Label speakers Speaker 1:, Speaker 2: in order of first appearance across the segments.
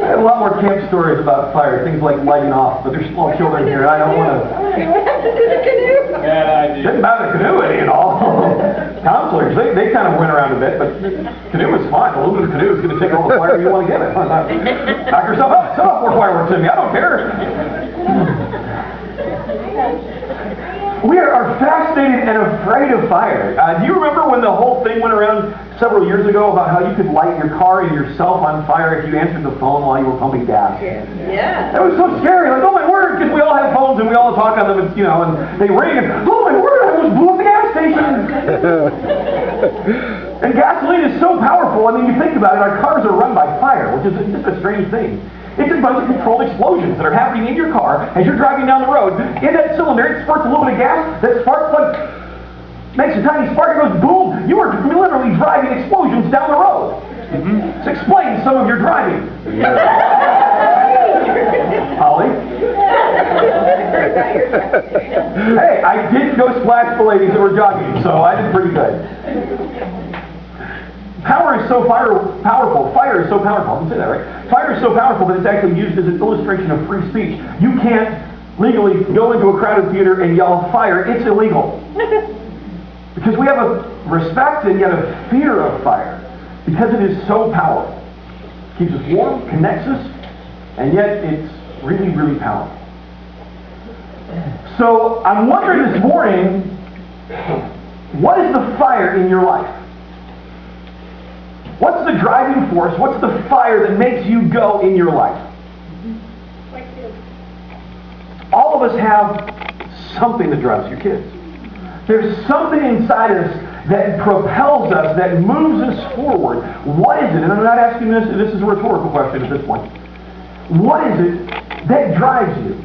Speaker 1: I have a lot more camp stories about fire, things like lighting off, but there's small children here, and I don't want to...
Speaker 2: Bad idea.
Speaker 1: Didn't matter the canoe any at all. Counselors, they kind of went around a bit, but canoe was fine. The aluminum canoe is going to take all the fire you want to give it. Knock yourself up. Set off more fireworks in me. I don't care. We are fascinated and afraid of fire. Do you remember when the whole thing went around several years ago about how you could light your car and yourself on fire if you answered the phone while you were pumping gas?
Speaker 3: Yeah.
Speaker 1: That was so scary. Like, oh my word, because we all have phones and we all talk on them, and, and they ring, and oh my word, I almost blew up the gas station. And gasoline is so powerful. I mean, you think about it, our cars are run by fire, which is just a strange thing. It's a bunch of controlled explosions that are happening in your car as you're driving down the road. In that cylinder, it spurts a little bit of gas. That spark plug makes a tiny spark. It goes boom. You are literally driving explosions down the road. So explain some of your driving. Holly? Hey, I did go splash the ladies that were jogging, so I did pretty good. Power is so powerful. Fire is so powerful. I can say that, right? Fire is so powerful that it's actually used as an illustration of free speech. You can't legally go into a crowded theater and yell fire. It's illegal. Because we have a respect and yet a fear of fire. Because it is so powerful. It keeps us warm, connects us, and yet it's really, really powerful. So I'm wondering this morning, what is the fire in your life? What's the driving force? What's the fire that makes you go in your life? All of us have something that drives your kids. There's something inside us that propels us, that moves us forward. What is it? And I'm not asking this is a rhetorical question at this point. What is it that drives you?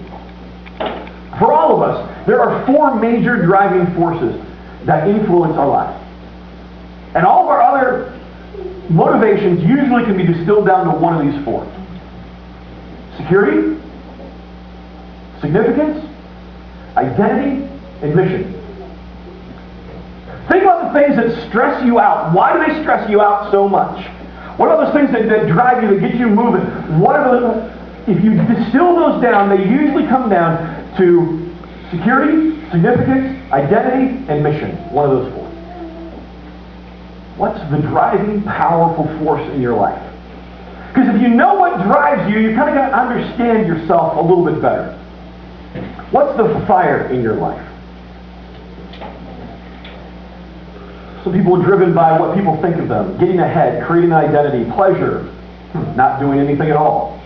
Speaker 1: For all of us, there are four major driving forces that influence our lives. And all of our other motivations usually can be distilled down to one of these four. Security, significance, identity, and mission. Think about the things that stress you out. Why do they stress you out so much? What are those things that drive you, that get you moving? If you distill those down, they usually come down to security, significance, identity, and mission. One of those four. What's the driving, powerful force in your life? Because if you know what drives you, you kind of got to understand yourself a little bit better. What's the fire in your life? Some people are driven by what people think of them. Getting ahead, creating an identity, pleasure, not doing anything at all.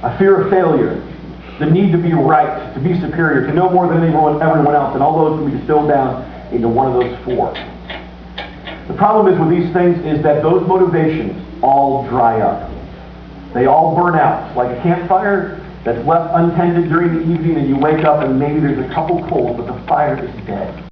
Speaker 1: A fear of failure, the need to be right, to be superior, to know more than everyone else, and all those can be distilled down into one of those four. The problem is with these things is that those motivations all dry up. They all burn out. It's like a campfire that's left untended during the evening, and you wake up and maybe there's a couple coals, but the fire is dead.